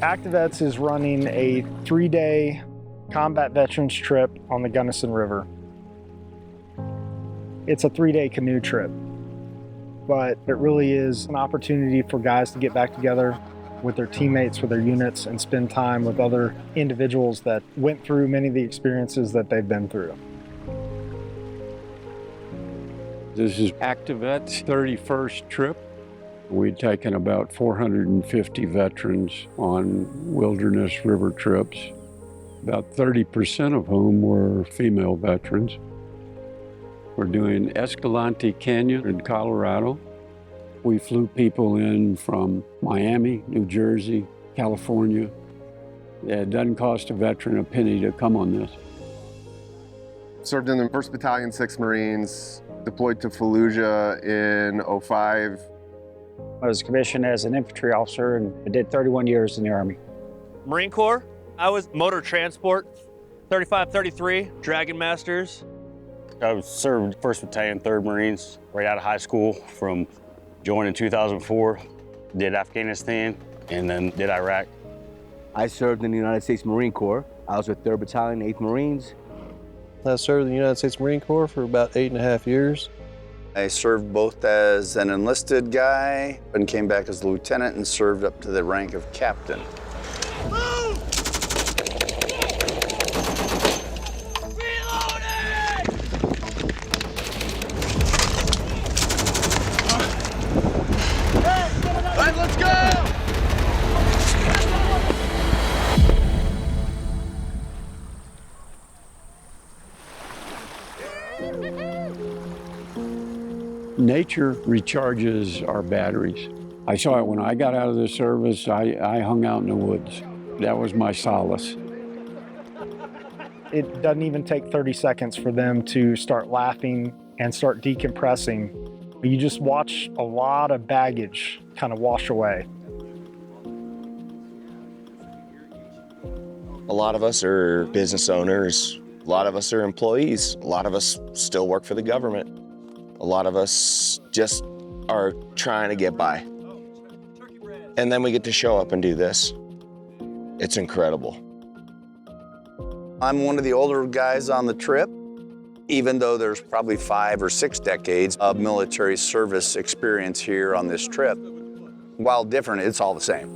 ActiVets is running a 3-day combat veterans trip on the Gunnison River. It's a 3-day canoe trip, but it really is an opportunity for guys to get back together with their teammates, with their units, and spend time with other individuals that went through many of the experiences that they've been through. This is ActiVets' 31st trip. We'd taken about 450 veterans on wilderness river trips, about 30% of whom were female veterans. We're doing Escalante Canyon in Colorado. We flew people in from Miami, New Jersey, California. It doesn't cost a veteran a penny to come on this. Served in the 1st Battalion, 6th Marines, deployed to Fallujah in '05. I was commissioned as an infantry officer and I did 31 years in the Army. Marine Corps, I was motor transport, 3533, Dragon Masters. I served 1st Battalion, 3rd Marines, right out of high school. Joined in 2004, did Afghanistan, and then did Iraq. I served in the United States Marine Corps. I was with 3rd Battalion, 8th Marines. I served in the United States Marine Corps for about 8.5 years. I served both as an enlisted guy and came back as a lieutenant and served up to the rank of captain. Let's go! Nature recharges our batteries. I saw it when I got out of the service. I hung out in the woods. That was my solace. It doesn't even take 30 seconds for them to start laughing and start decompressing. You just watch a lot of baggage kind of wash away. A lot of us are business owners. A lot of us are employees. A lot of us still work for the government. A lot of us just are trying to get by. And then we get to show up and do this. It's incredible. I'm one of the older guys on the trip, even though there's probably 5 or 6 decades of military service experience here on this trip. While different, it's all the same.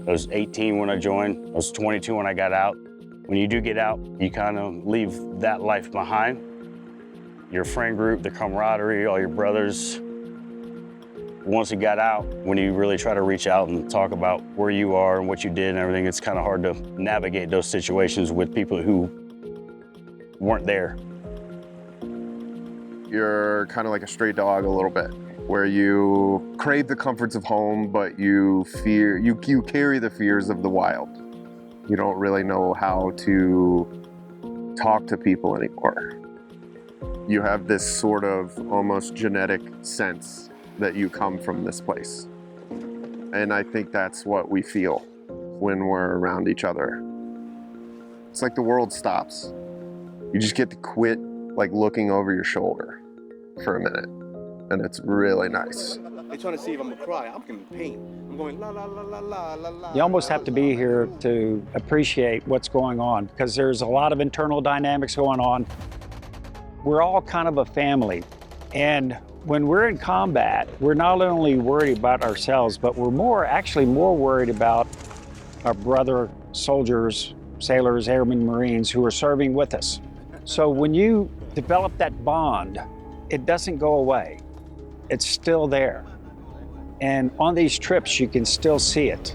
I was 18 when I joined. I was 22 when I got out. When you do get out, you kind of leave that life behind. Your friend group, the camaraderie, all your brothers. Once you got out, when you really try to reach out and talk about where you are and what you did and everything, it's kind of hard to navigate those situations with people who weren't there. You're kind of like a stray dog a little bit, where you crave the comforts of home, but you carry the fears of the wild. You don't really know how to talk to people anymore. You have this sort of almost genetic sense that you come from this place. And I think that's what we feel when we're around each other. It's like the world stops. You just get to quit like looking over your shoulder for a minute. And it's really nice. They're trying to see if I'm gonna cry. I'm in pain. I'm going la la la la la la la. You almost have to be here to appreciate what's going on because there's a lot of internal dynamics going on. We're all kind of a family. And when we're in combat, we're not only worried about ourselves, but we're actually more worried about our brother soldiers, sailors, airmen, Marines who are serving with us. So when you develop that bond, it doesn't go away. It's still there. And on these trips, you can still see it.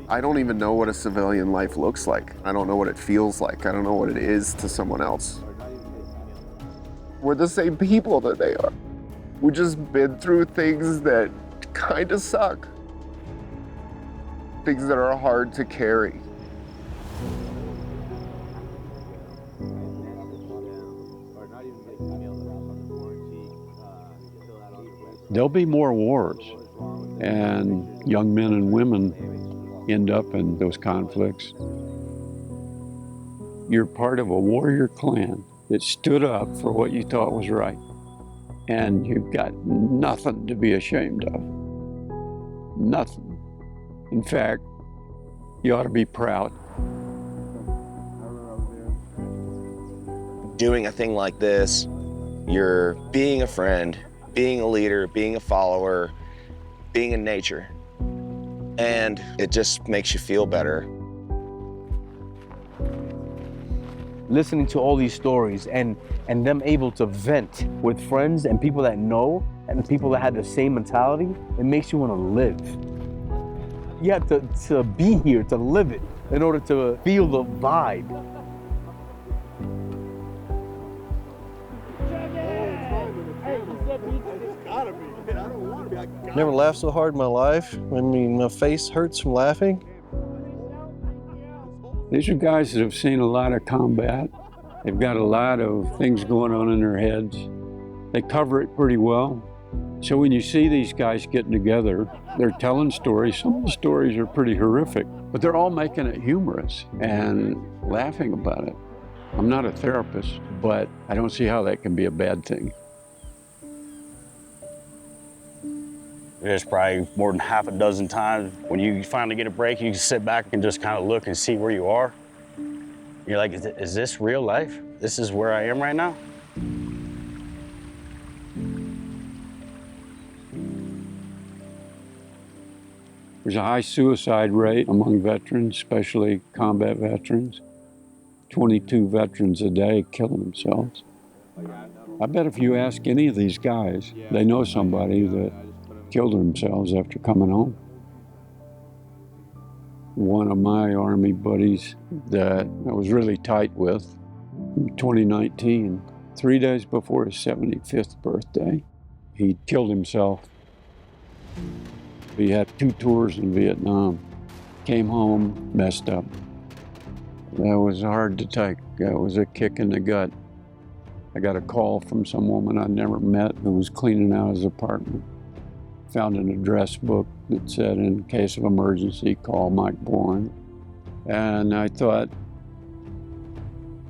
I don't even know what a civilian life looks like. I don't know what it feels like. I don't know what it is to someone else. We're the same people that they are. We've just been through things that kind of suck. Things that are hard to carry. There'll be more wars, and young men and women end up in those conflicts. You're part of a warrior clan that stood up for what you thought was right. and you've got nothing to be ashamed of. Nothing. In fact, you ought to be proud. Doing a thing like this, you're being a friend, being a leader, being a follower, being in nature. And it just makes you feel better. Listening to all these stories and them able to vent with friends and people that know and people that had the same mentality, it makes you want to live. You have to be here to live it in order to feel the vibe. Never laughed so hard in my life. I mean, my face hurts from laughing. These are guys that have seen a lot of combat. They've got a lot of things going on in their heads. They cover it pretty well. So when you see these guys getting together, they're telling stories. Some of the stories are pretty horrific, but they're all making it humorous and laughing about it. I'm not a therapist, but I don't see how that can be a bad thing. There's probably more than half a dozen times when you finally get a break, you can sit back and just kind of look and see where you are. You're like, is this real life? This is where I am right now? There's a high suicide rate among veterans, especially combat veterans. 22 veterans a day killing themselves. I bet if you ask any of these guys, they know somebody that killed themselves after coming home. One of my Army buddies that I was really tight with in 2019, 3 days before his 75th birthday, he killed himself. He had 2 tours in Vietnam, came home, messed up. That was hard to take. That was a kick in the gut. I got a call from some woman I'd never met who was cleaning out his apartment. Found an address book that said, in case of emergency, call Mike Bourne. And I thought,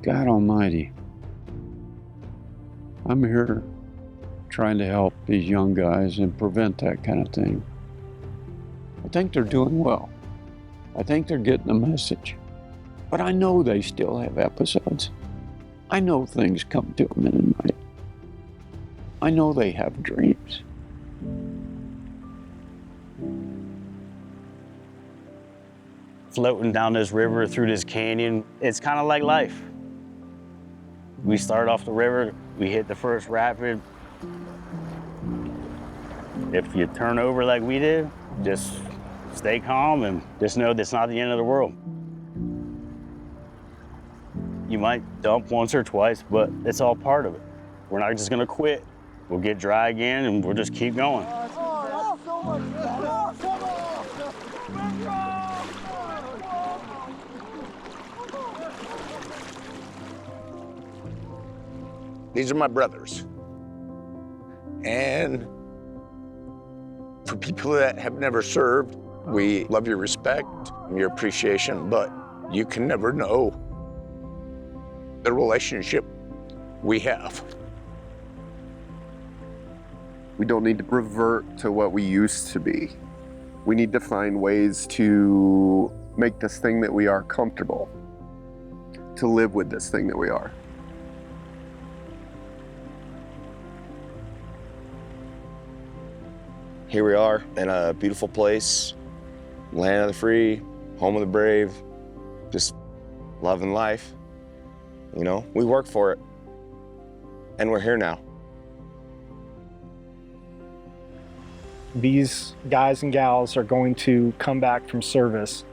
God almighty, I'm here trying to help these young guys and prevent that kind of thing. I think they're doing well. I think they're getting the message. But I know they still have episodes. I know things come to them in the night. I know they have dreams. Floating down this river through this canyon, it's kind of like life. We start off the river, we hit the first rapid. If you turn over like we did, just stay calm and just know that's not the end of the world. You might dump once or twice, but it's all part of it. We're not just gonna quit. We'll get dry again and we'll just keep going. These are my brothers. And for people that have never served, we love your respect and your appreciation, but you can never know the relationship we have. We don't need to revert to what we used to be. We need to find ways to make this thing that we are comfortable, to live with this thing that we are. Here we are in a beautiful place, land of the free, home of the brave, just loving life. You know, we work for it, and we're here now. These guys and gals are going to come back from service,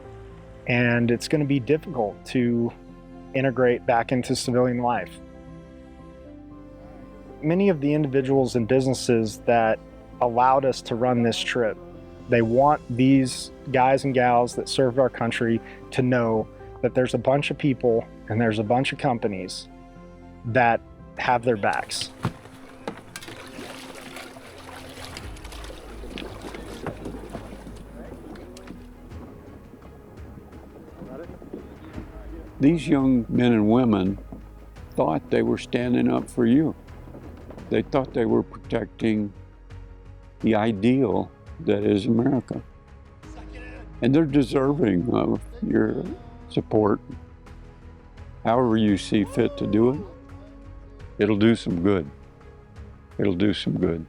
and it's going to be difficult to integrate back into civilian life. Many of the individuals and businesses that allowed us to run this trip, they want these guys and gals that served our country to know that there's a bunch of people and there's a bunch of companies that have their backs. These young men and women thought they were standing up for you. They thought they were protecting the ideal that is America. And they're deserving of your support. However you see fit to do it, it'll do some good. It'll do some good.